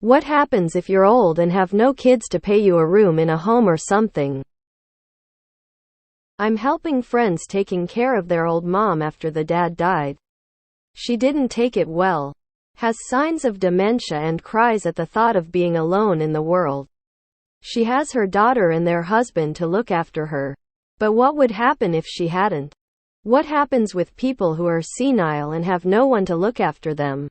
What happens if you're old and have no kids to pay you a room in a home or something? I'm helping friends taking care of their old mom after the dad died. She didn't take it well. Has signs of dementia and cries at the thought of being alone in the world. She has her daughter and their husband to look after her. But what would happen if she hadn't? What happens with people who are senile and have no one to look after them?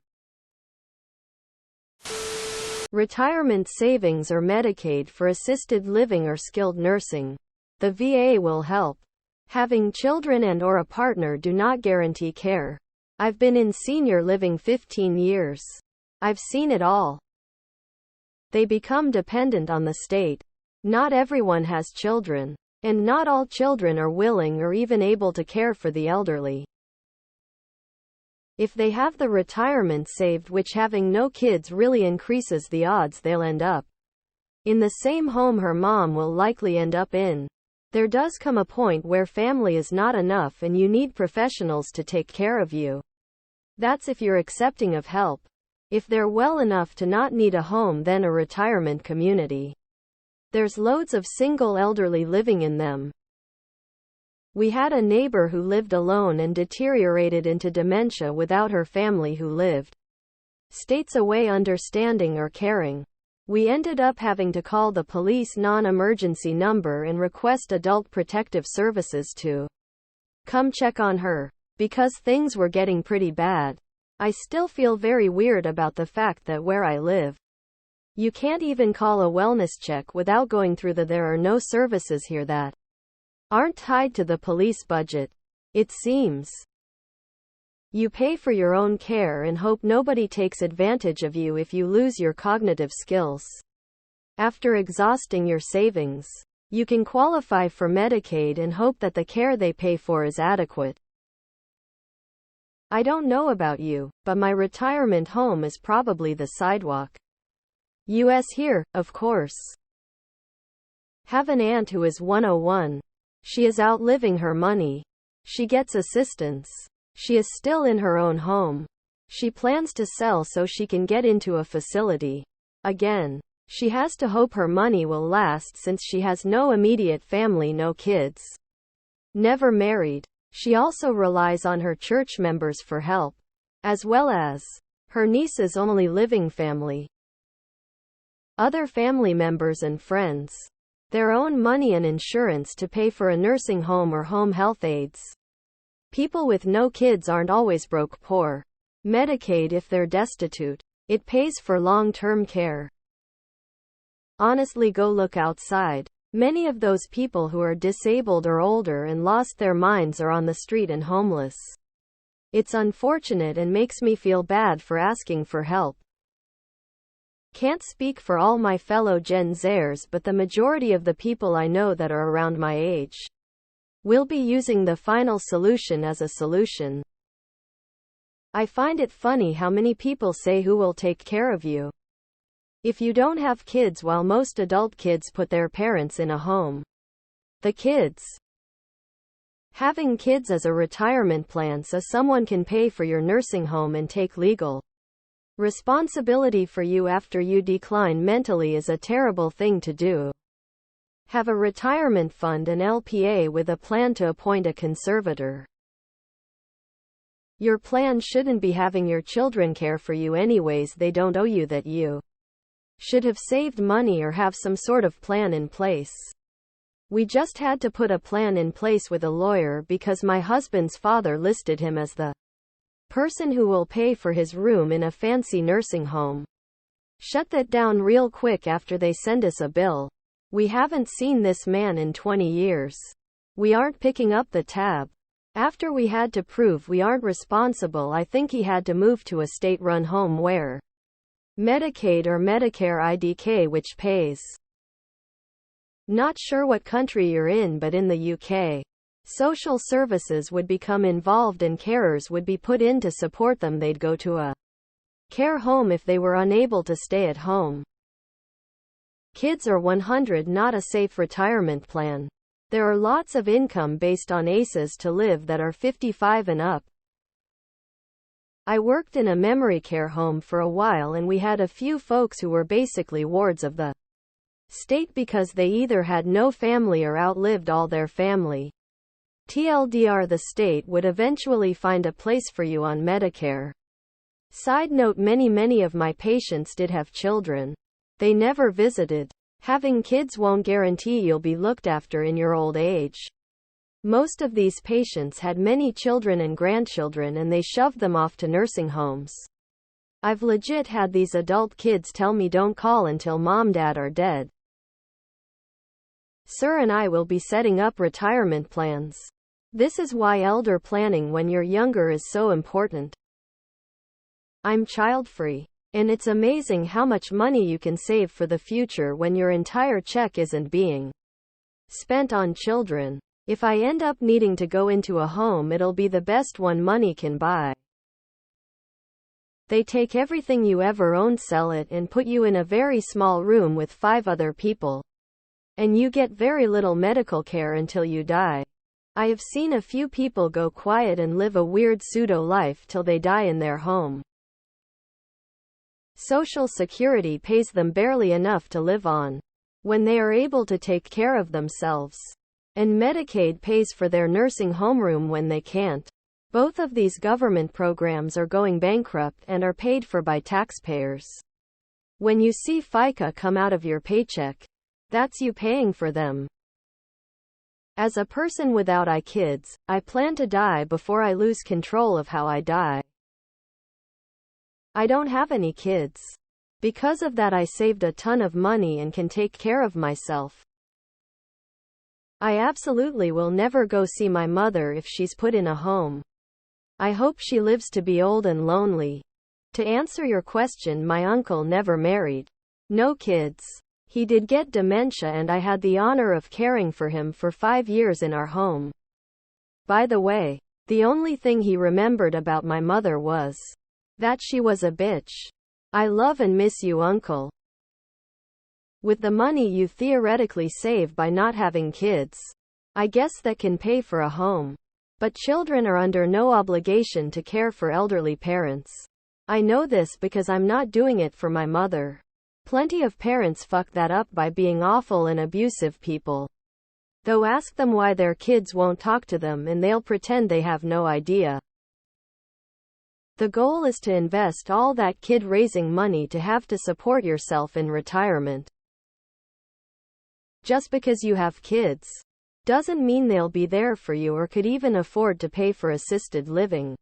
Retirement savings or Medicaid for assisted living or skilled nursing. The VA will help. Having children and/or a partner do not guarantee care. I've been in senior living 15 years. I've seen it all. They become dependent on the state. Not everyone has children. And not all children are willing or even able to care for the elderly. If they have the retirement saved, which having no kids really increases the odds they'll end up in the same home her mom will likely end up in. There does come a point where family is not enough and you need professionals to take care of you. That's if you're accepting of help. If they're well enough to not need a home, then a retirement community. There's loads of single elderly living in them. We had a neighbor who lived alone and deteriorated into dementia without her family who lived states away understanding or caring. We ended up having to call the police non-emergency number and request adult protective services to come check on her, because things were getting pretty bad. I still feel very weird about the fact that where I live, you can't even call a wellness check without going through there are no services here that aren't tied to the police budget. It seems you pay for your own care and hope nobody takes advantage of you if you lose your cognitive skills. After exhausting your savings, you can qualify for Medicaid and hope that the care they pay for is adequate. I don't know about you, but my retirement home is probably the sidewalk. US here, of course. Have an aunt who is 101. She is outliving her money. She gets assistance. She is still in her own home. She plans to sell so she can get into a facility. Again, she has to hope her money will last since she has no immediate family, no kids. Never married. She also relies on her church members for help, as well as her niece's only living family, other family members and friends, their own money and insurance to pay for a nursing home or home health aides. People with no kids aren't always broke poor. Medicaid if they're destitute. It pays for long-term care. Honestly, go look outside. Many of those people who are disabled or older and lost their minds are on the street and homeless. It's unfortunate and makes me feel bad for asking for help. Can't speak for all my fellow Gen Zers, but the majority of the people I know that are around my age will be using the final solution as a solution. I find it funny how many people say who will take care of you if you don't have kids, while most adult kids put their parents in a home. The kids. Having kids as a retirement plan so someone can pay for your nursing home and take legal responsibility for you after you decline mentally is a terrible thing to do. Have a retirement fund and LPA with a plan to appoint a conservator. Your plan shouldn't be having your children care for you anyways. They don't owe you that. You should have saved money or have some sort of plan in place. We just had to put a plan in place with a lawyer because my husband's father listed him as the person who will pay for his room in a fancy nursing home. Shut that down real quick after they send us a bill. We haven't seen this man in 20 years. We aren't picking up the tab. After we had to prove we aren't responsible, I think he had to move to a state-run home where Medicaid or Medicare IDK which pays. Not sure what country you're in, but in the UK, social services would become involved and carers would be put in to support them. They'd go to a care home if they were unable to stay at home. Kids are 100, not a safe retirement plan. There are lots of income based on ACEs to live that are 55 and up. I worked in a memory care home for a while, and we had a few folks who were basically wards of the state because they either had no family or outlived all their family. TLDR, the state would eventually find a place for you on Medicare. Side note, many of my patients did have children. They never visited. Having kids won't guarantee you'll be looked after in your old age. Most of these patients had many children and grandchildren, and they shoved them off to nursing homes. I've legit had these adult kids tell me don't call until mom/dad are dead. Sir and I will be setting up retirement plans. This is why elder planning when you're younger is so important. I'm child-free. And it's amazing how much money you can save for the future when your entire check isn't being spent on children. If I end up needing to go into a home, it'll be the best one money can buy. They take everything you ever owned, sell it, and put you in a very small room with 5 other people. And you get very little medical care until you die. I have seen a few people go quiet and live a weird pseudo-life till they die in their home. Social Security pays them barely enough to live on when they are able to take care of themselves. And Medicaid pays for their nursing homeroom when they can't. Both of these government programs are going bankrupt and are paid for by taxpayers. When you see FICA come out of your paycheck, that's you paying for them. As a person without kids, I plan to die before I lose control of how I die. I don't have any kids. Because of that, I saved a ton of money and can take care of myself. I absolutely will never go see my mother if she's put in a home. I hope she lives to be old and lonely. To answer your question, my uncle never married. No kids. He did get dementia, and I had the honor of caring for him for 5 years in our home. By the way, the only thing he remembered about my mother was that she was a bitch. I love and miss you, uncle. With the money you theoretically save by not having kids, I guess that can pay for a home. But children are under no obligation to care for elderly parents. I know this because I'm not doing it for my mother. Plenty of parents fuck that up by being awful and abusive people. Though ask them why their kids won't talk to them and they'll pretend they have no idea. The goal is to invest all that kid-raising money to have to support yourself in retirement. Just because you have kids doesn't mean they'll be there for you or could even afford to pay for assisted living.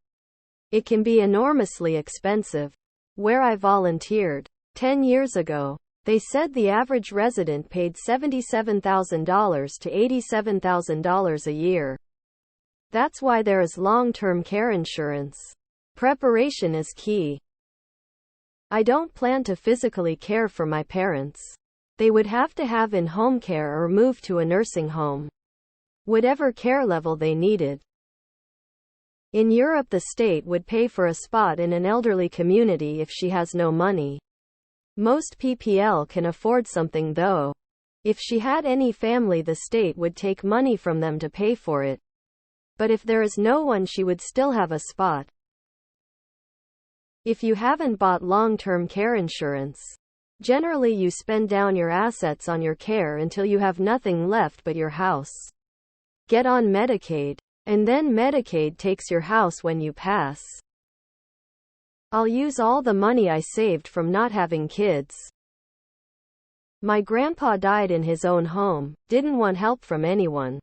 It can be enormously expensive. Where I volunteered 10 years ago, they said the average resident paid $77,000 to $87,000 a year. That's why there is long-term care insurance. Preparation is key. I don't plan to physically care for my parents. They would have to have in-home care or move to a nursing home. Whatever care level they needed. In Europe, the state would pay for a spot in an elderly community if she has no money. Most PPL can afford something though. If she had any family, the state would take money from them to pay for it. But if there is no one, she would still have a spot. If you haven't bought long-term care insurance, generally you spend down your assets on your care until you have nothing left but your house. Get on Medicaid, and then Medicaid takes your house when you pass. I'll use all the money I saved from not having kids. My grandpa died in his own home, didn't want help from anyone.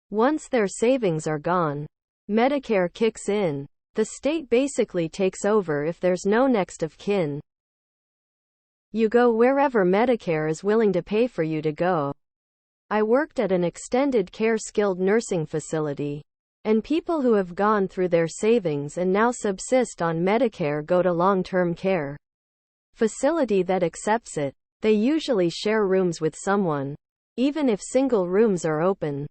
Once their savings are gone, Medicare kicks in. The state basically takes over if there's no next of kin. You go wherever Medicare is willing to pay for you to go. I worked at an extended care skilled nursing facility, and people who have gone through their savings and now subsist on Medicare go to long-term care facility that accepts it. They usually share rooms with someone, even if single rooms are open.